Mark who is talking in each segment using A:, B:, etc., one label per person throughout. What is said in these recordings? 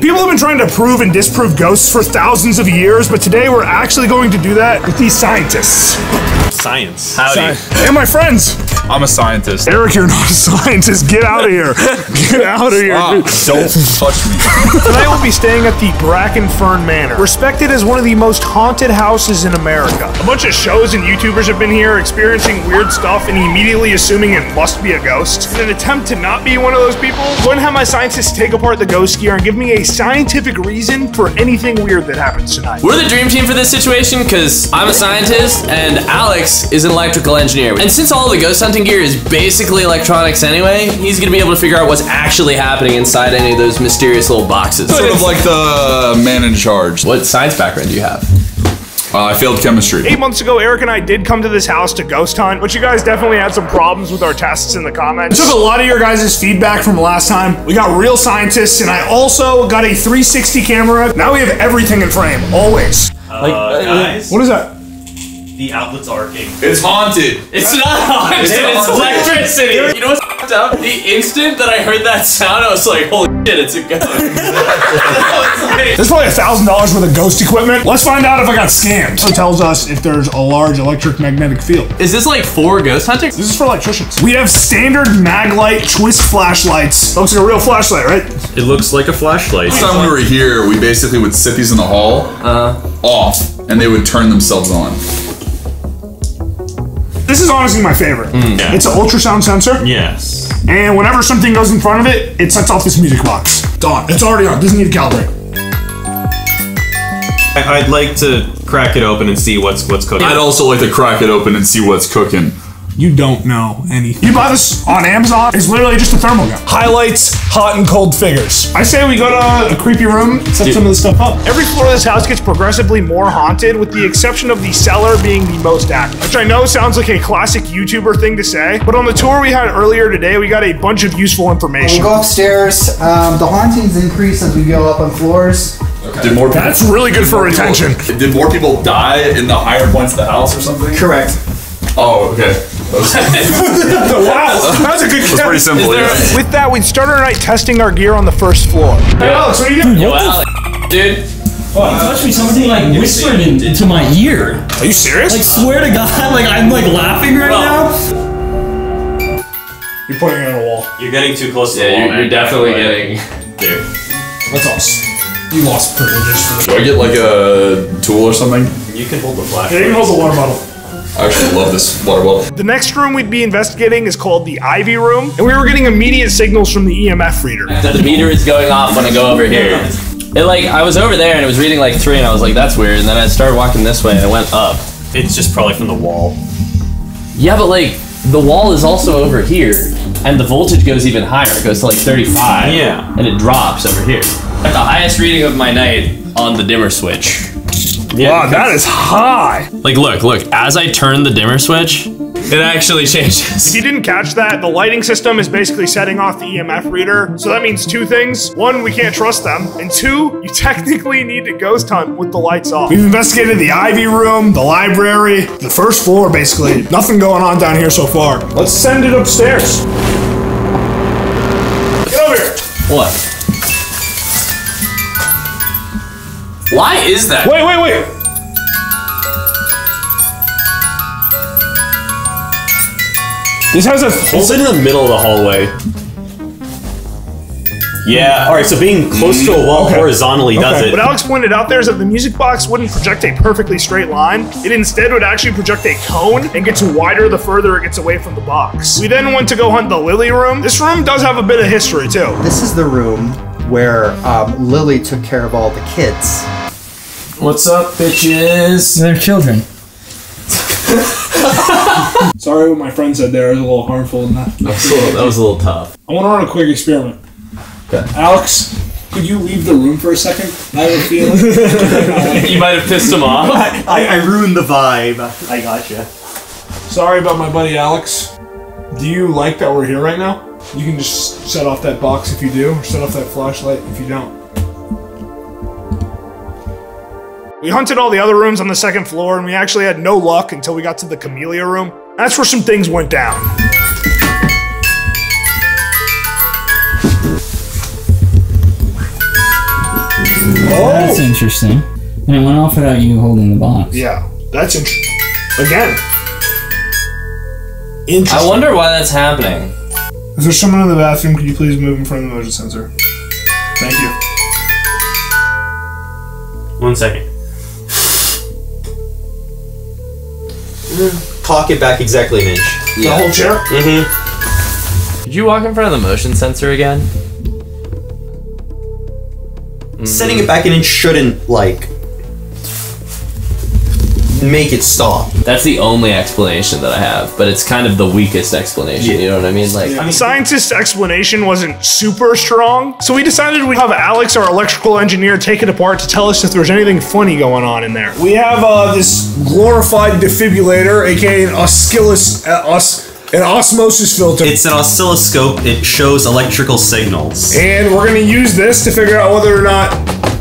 A: People have been trying to prove and disprove ghosts for thousands of years, but today we're actually going to do that with these scientists.
B: Science.
C: Howdy.
A: And my friends.
C: I'm a scientist.
A: Eric, you're not a scientist. Get out of here. Get out of here.
C: Don't touch me.
A: Tonight we'll be staying at the Brackenfern Manor, respected as one of the most haunted houses in America. A bunch of shows and YouTubers have been here experiencing weird stuff and immediately assuming it must be a ghost. In an attempt to not be one of those people, I'm going to have my scientists take apart the ghost gear and give me a scientific reason for anything weird that happens tonight.
D: We're the dream team for this situation because I'm a scientist and Alex is an electrical engineer. And since all the ghost hunting gear is basically electronics anyway, he's gonna be able to figure out what's actually happening inside any of those mysterious little boxes.
C: Sort of like the man in charge.
D: What science background do you have?
C: I failed chemistry.
A: 8 months ago, Eric and I did come to this house to ghost hunt, but you guys definitely had some problems with our tests in the comments. I took a lot of your guys' feedback from last time. We got real scientists, and I also got a 360 camera. Now we have everything in frame, always.
B: Guys,
A: What is that?
B: the outlet's arcing.
C: It's haunted.
D: It's not haunted, it's electricity. You know what's f***ed up? The instant that I heard that sound, I was like, holy shit, it's a ghost.
A: There's probably $1,000 worth of ghost equipment. Let's find out if I got scammed. It tells us if there's a large electric magnetic field.
D: Is this like for ghost hunting?
A: This is for electricians. We have standard Maglite twist flashlights. Looks like a real flashlight, right?
B: It looks like a flashlight.
C: Last time we were here, we basically would sit these in the hall off, and they would turn themselves on.
A: This is honestly my favorite.
B: Yeah.
A: It's an ultrasound sensor.
B: Yes.
A: And whenever something goes in front of it, it sets off this music box. It's on. It's already on. Doesn't need to calibrate.
B: I'd like to crack it open and see what's cooking.
C: I'd also like to crack it open and see what's cooking.
A: You don't know anything. You buy this on Amazon. It's literally just a thermal gun. Highlights, hot and cold figures. I say we go to a creepy room, set some of this stuff up. Every floor of this house gets progressively more haunted, with the exception of the cellar being the most active. Which I know sounds like a classic YouTuber thing to say, but on the tour we had earlier today, we got a bunch of useful information.
E: We'll go upstairs. The hauntings increase as we go up on floors.
C: Okay. Did more people,
A: That's really good for retention.
C: Did more people die in the higher points of the house or something?
E: Correct.
C: Oh, okay.
A: Wow, that's a good guess.
C: That's pretty simple, yeah.
A: With that, we'd start our night testing our gear on the first floor. Hey Alex, what are you doing?
D: Yo, Alex, dude.
F: Oh, you touched me, somebody like whispered into my ear.
A: Are you serious?
F: Like, swear to God, like I'm like laughing right now.
A: You're putting it on a wall.
B: You're getting too close to the wall,
D: Yeah,
B: man.
D: you're definitely getting...
B: Dude.
A: That's awesome. You lost privileges for this.
C: Do I get like a tool or something?
B: You can hold the flashlight.
A: Yeah, you can hold the water bottle.
C: I actually love this water bottle.
A: The next room we'd be investigating is called the Ivy Room, and we were getting immediate signals from the EMF reader.
D: The meter is going off when I go over here. It like, I was over there and it was reading like 3 and I was like, that's weird. And then I started walking this way and it went up.
B: It's just probably from the wall.
D: Yeah, but like, the wall is also over here. And the voltage goes even higher. It goes to like 35.
B: Yeah.
D: And it drops over here. At the highest reading of my night on the dimmer switch.
B: Yeah,
A: Wow, that is high.
D: Like, look, as I turn the dimmer switch, it actually changes.
A: If you didn't catch that, the lighting system is basically setting off the EMF reader. So that means 2 things. 1, we can't trust them. And 2, you technically need to ghost hunt with the lights off. We've investigated the Ivy Room, the library, the first floor, basically. Nothing going on down here so far. Let's send it upstairs. Get over here.
D: What? Why is that?
A: Wait. This has a
B: It's in the middle of the hallway. Yeah, alright, so being close to a wall horizontally does it.
A: What Alex pointed out there is that the music box wouldn't project a perfectly straight line. It instead would actually project a cone and gets wider the further it gets away from the box. We then went to go hunt the Lily Room. This room does have a bit of history too.
E: This is the room where Lily took care of all the kids.
D: What's up, bitches?
F: They're children.
A: Sorry what my friend said there. It was a little harmful in that.
D: That was a little tough.
A: I want to run a quick experiment. Okay. Alex, could you leave the room for a second? I have a feeling.
D: You might have pissed him off.
G: I ruined the vibe. I gotcha.
A: Sorry about my buddy Alex. Do you like that we're here right now? You can just set off that box if you do, or set off that flashlight if you don't. We hunted all the other rooms on the second floor, and we actually had no luck until we got to the Camellia Room. That's where some things went down.
F: That's interesting. And it went off without you holding the box.
A: Yeah, that's interesting. Again. Interesting.
D: I wonder why that's happening.
A: Is there someone in the bathroom? Could you please move in front of the motion sensor? Thank you.
B: 1 second.
G: Cock it back exactly an inch.
A: The whole chair?
B: Mm-hmm.
D: Did you walk in front of the motion sensor again?
G: Setting it back an inch shouldn't, like, make it stop.
D: That's the only explanation that I have, but it's kind of the weakest explanation, you know what I mean? Like,
A: The scientist's explanation wasn't super strong, so we decided we'd have Alex, our electrical engineer, take it apart to tell us if there's anything funny going on in there. We have this glorified defibrillator, aka an an osmosis filter.
B: It's an oscilloscope. It shows electrical signals.
A: And we're gonna use this to figure out whether or not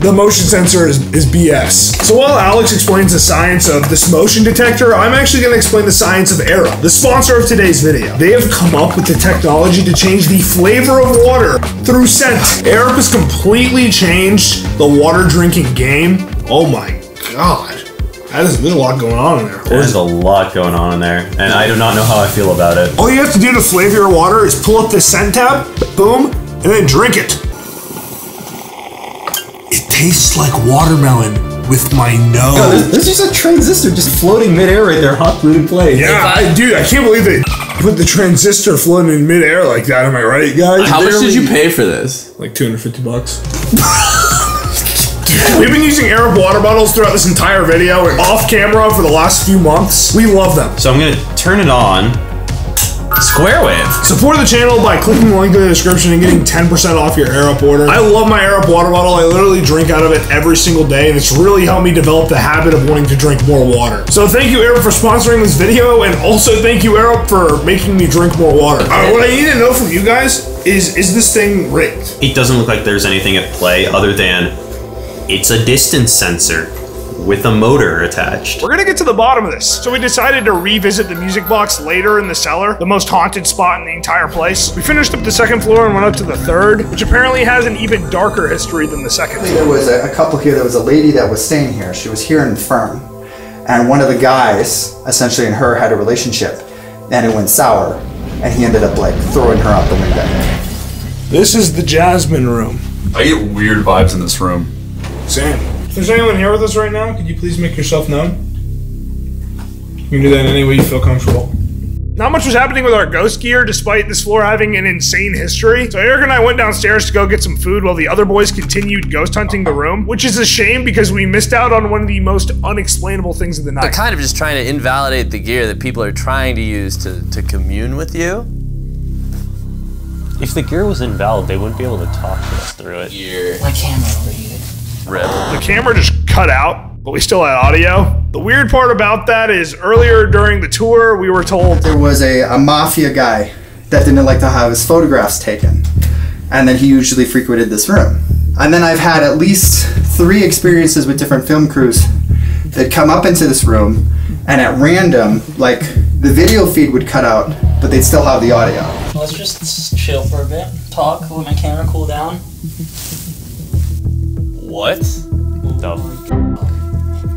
A: the motion sensor is BS. So while Alex explains the science of this motion detector, I'm actually gonna explain the science of Arup, the sponsor of today's video. They have come up with the technology to change the flavor of water through scent. Arup has completely changed the water drinking game. Oh my God. There's a lot going on in there.
B: There's a lot going on in there, and I do not know how I feel about it.
A: All you have to do to flavor your water is pull up the scent tab, boom, and then drink it. It tastes like watermelon with my nose.
G: No, there's just a transistor just floating midair right there, hot glued in place.
A: Yeah, dude, I can't believe they put the transistor floating in midair like that. Am I right, guys?
D: how much did you pay for this?
A: Like $250. We've been using Arup water bottles throughout this entire video and off camera for the last few months. We love them.
B: So I'm gonna turn it on.
D: Square wave.
A: Support the channel by clicking the link in the description and getting 10% off your Arup order. I love my Arup water bottle. I literally drink out of it every single day, and it's really helped me develop the habit of wanting to drink more water. So thank you, Arup, for sponsoring this video, and also thank you, Arup, for making me drink more water. What I need to know from you guys is this thing rigged?
B: It doesn't look like there's anything at play other than it's a distance sensor with a motor attached.
A: We're gonna get to the bottom of this. So we decided to revisit the music box later in the cellar, the most haunted spot in the entire place. We finished up the second floor and went up to the third, which apparently has an even darker history than the second.
E: There was a couple here. There was a lady that was staying here. She was here in the firm. And one of the guys, essentially, and her had a relationship. And it went sour. And he ended up, like, throwing her out the window.
A: This is the Jasmine room.
C: I get weird vibes in this room.
A: Same. If there's anyone here with us right now, could you please make yourself known? You can do that any way you feel comfortable. Not much was happening with our ghost gear, despite this floor having an insane history. So Eric and I went downstairs to go get some food while the other boys continued ghost hunting the room, which is a shame because we missed out on one of the most unexplainable things of the night.
D: They're kind of just trying to invalidate the gear that people are trying to use to commune with you.
B: If the gear was invalid, they wouldn't be able to talk to us through it.
D: Gear.
F: My camera overheated.
D: Rip.
A: The camera just cut out, but we still had audio. The weird part about that is earlier during the tour, we were told
E: There was a mafia guy that didn't like to have his photographs taken. And then he usually frequented this room. And then I've had at least 3 experiences with different film crews that come up into this room, and at random, like, the video feed would cut out, but they'd still have the audio.
F: Let's just chill for a bit, talk, let my camera cool down.
D: What?
B: No.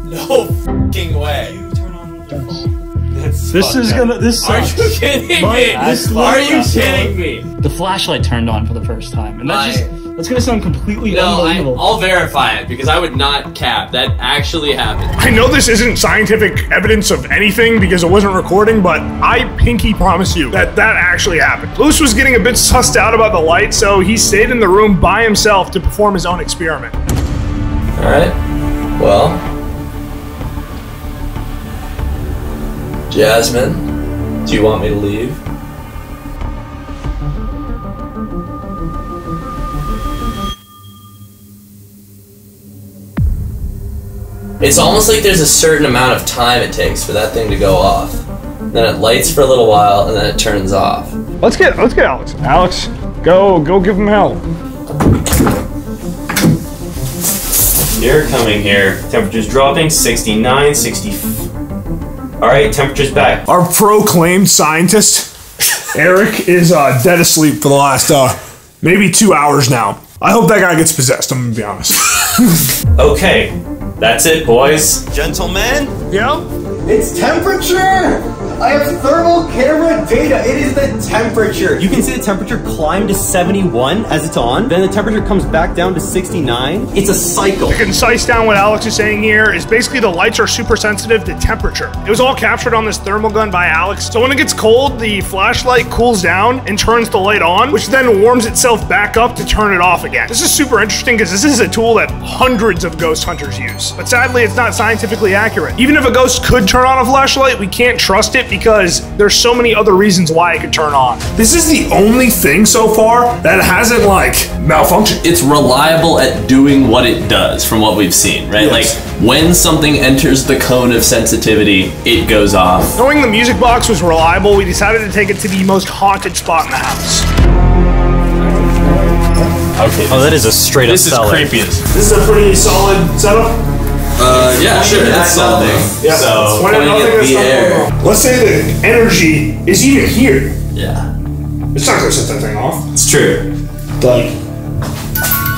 D: No fucking way.
F: You turn on the phone.
G: This is gonna. This
D: Are
G: sucks.
D: you kidding me?
G: This
D: Are you
G: literally
D: kidding me?
F: The flashlight turned on for the first time, and that's gonna sound completely
D: No,
F: unbelievable.
D: I'll verify it because I would not cap. That actually happened.
A: I know this isn't scientific evidence of anything because it wasn't recording, but I pinky promise you that actually happened. Luce was getting a bit sussed out about the light, so he stayed in the room by himself to perform his own experiment.
D: Alright. Well. Jasmine, do you want me to leave? It's almost like there's a certain amount of time it takes for that thing to go off. Then it lights for a little while and then it turns off.
A: Let's get Alex. Alex, go give him hell.
B: You're coming here. Temperature's dropping. 69, 60. Alright, temperature's back.
A: Our proclaimed scientist, Eric, is dead asleep for the last maybe 2 hours now. I hope that guy gets possessed, I'm gonna be honest.
B: Okay, that's it, boys. Gentlemen?
A: Yeah?
E: It's temperature! I have thermal camera data. It is the temperature.
H: You can see the temperature climb to 71 as it's on, then the temperature comes back down to 69. It's a cycle.
A: To concise down what Alex is saying here is basically the lights are super sensitive to temperature. It was all captured on this thermal gun by Alex. So when it gets cold, the flashlight cools down and turns the light on, which then warms itself back up to turn it off again. This is super interesting because this is a tool that hundreds of ghost hunters use. But sadly, it's not scientifically accurate. Even if a ghost could turn on a flashlight, we can't trust it because there's so many other reasons why it could turn on. This is the only thing so far that hasn't like malfunctioned.
D: It's reliable at doing what it does from what we've seen, right?
A: Yes.
D: Like when something enters the cone of sensitivity, it goes off.
A: Knowing the music box was reliable, we decided to take it to the most haunted spot in the house.
B: Okay. Oh, that is a straight up
D: This is creepy as.
A: This is a pretty solid setup.
D: Yeah, sure, that's something.
A: Yeah.
D: So,
A: Pointing
D: pointing at the air.
A: Let's say the energy is even here.
D: Yeah.
A: It's not gonna set that thing off.
D: It's true.
A: Like,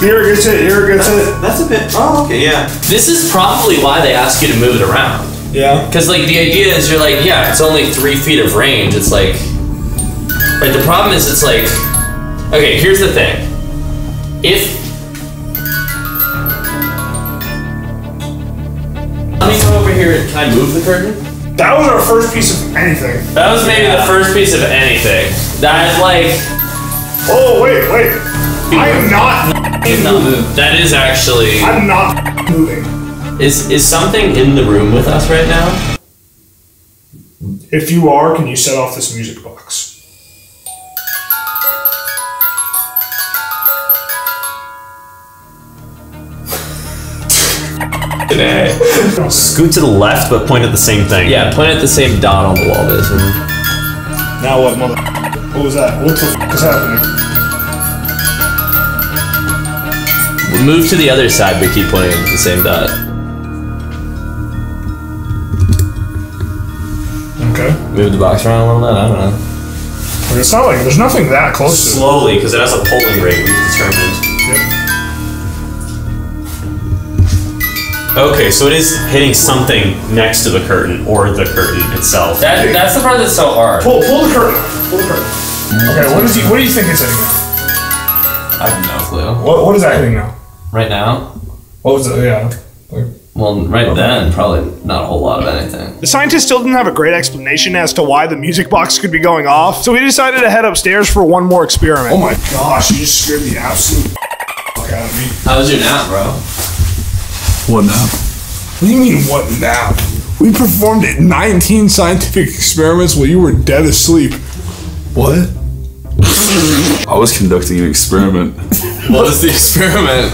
A: here it gets it, here it gets it.
B: That's a bit. Oh, okay, yeah.
D: This is probably why they ask you to move it around.
A: Yeah.
D: Because, like, the idea is you're like, yeah, it's only 3 feet of range. It's like, right, the problem is it's like, okay, here's the thing. Let me come over here and can I move the curtain?
A: That was our first piece of anything.
D: That was maybe the first piece of anything. That, like...
A: Oh, wait. I am not
D: Did not move. That is actually...
A: I'm not moving.
D: Is something in the room with us right now?
A: If you are, can you set off this music box?
D: Today.
B: Scoot to the left, but point at the same thing.
D: Yeah, point at the same dot on the wall, basically.
A: Now what, mother? What was that? What the f is happening?
D: We'll move to the other side, but keep pointing at the same dot.
A: Okay.
D: Move the box around a little bit, I don't know.
A: But it's not like, there's nothing that close to it.
B: Slowly, because it has a polling rate we've determined.
A: Yep.
B: Okay, so it is hitting something next to the curtain, or the curtain itself.
D: That's the part that's so hard.
A: Pull the curtain. Pull the curtain. Okay, what do you think it's hitting now?
D: I have no clue.
A: What is that hitting now?
D: Right now?
A: What was it? Yeah.
D: Well, right then, probably not a whole lot of anything.
A: The scientists still didn't have a great explanation as to why the music box could be going off, so we decided to head upstairs for one more experiment. Oh my gosh, you just scared the absolute fuck out of me.
D: How was your nap, bro?
C: What now?
A: What do you mean, what now? We performed 19 scientific experiments while you were dead asleep.
C: What? I was conducting an experiment.
D: What was the experiment?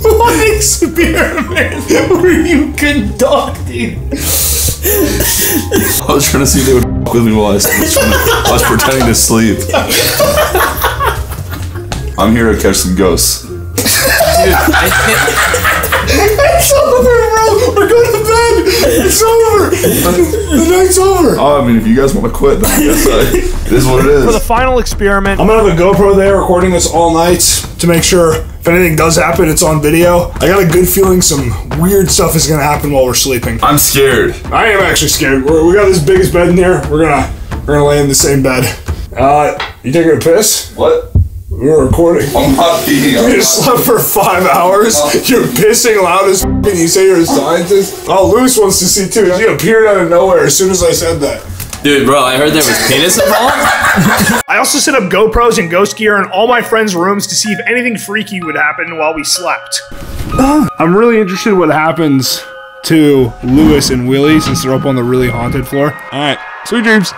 A: What experiment were you conducting?
C: I was trying to see if they would f with me while I was pretending to sleep. I'm here to catch some ghosts.
D: Dude,
A: It's over, bro! We're going to bed! It's over! The night's over!
C: Oh, I mean, if you guys want to quit, then I guess it is what it
A: For the
C: is.
A: final experiment, I'm gonna have a GoPro there recording this all night to make sure if anything does happen, it's on video. I got a good feeling some weird stuff is gonna happen while we're sleeping.
C: I'm scared.
A: I am actually scared. We got this biggest bed in here. We're gonna lay in the same bed. You taking a piss?
C: What?
A: We were recording.
C: I'm not peeing.
A: We just slept for 5 hours. You're pissing loud as f***, and you say you're a scientist? Oh, Luis wants to see too. He appeared out of nowhere as soon as I said that.
D: Dude, bro, I heard there was penis involved.
A: I also set up GoPros and ghost gear in all my friends' rooms to see if anything freaky would happen while we slept. I'm really interested in what happens to Luis and Willie since they're up on the really haunted floor. All right, sweet dreams.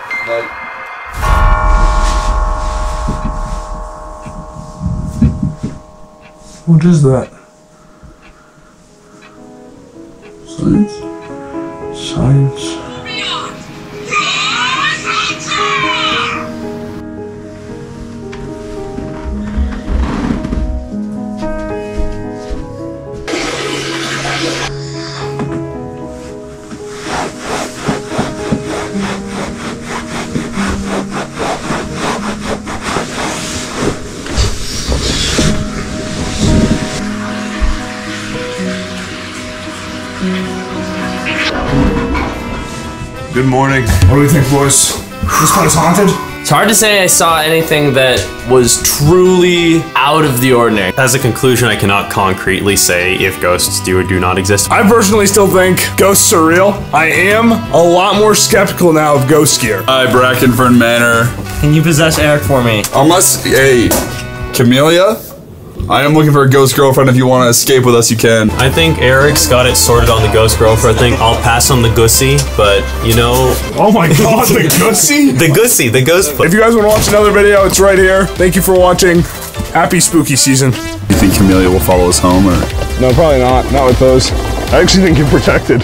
A: What is that? Science. Good morning. What do we think, boys? This place haunted?
D: It's hard to say I saw anything that was truly out of the ordinary.
B: As a conclusion, I cannot concretely say if ghosts do or do not exist.
A: I personally still think ghosts are real. I am a lot more skeptical now of ghost gear.
C: Hi, Brackenfern Manor.
F: Can you possess Eric for me?
C: Unless, hey, Camellia? I am looking for a ghost girlfriend. If you want to escape with us, you can.
B: I think Eric's got it sorted on the ghost girlfriend thing. I'll pass on the gussy, but you know...
A: Oh my god, the gussy?
B: The gussy, the ghost...
A: If you guys want to watch another video, it's right here. Thank you for watching. Happy spooky season.
C: You think Camellia will follow us home, or...?
A: No, probably not. Not with those. I actually think you're protected.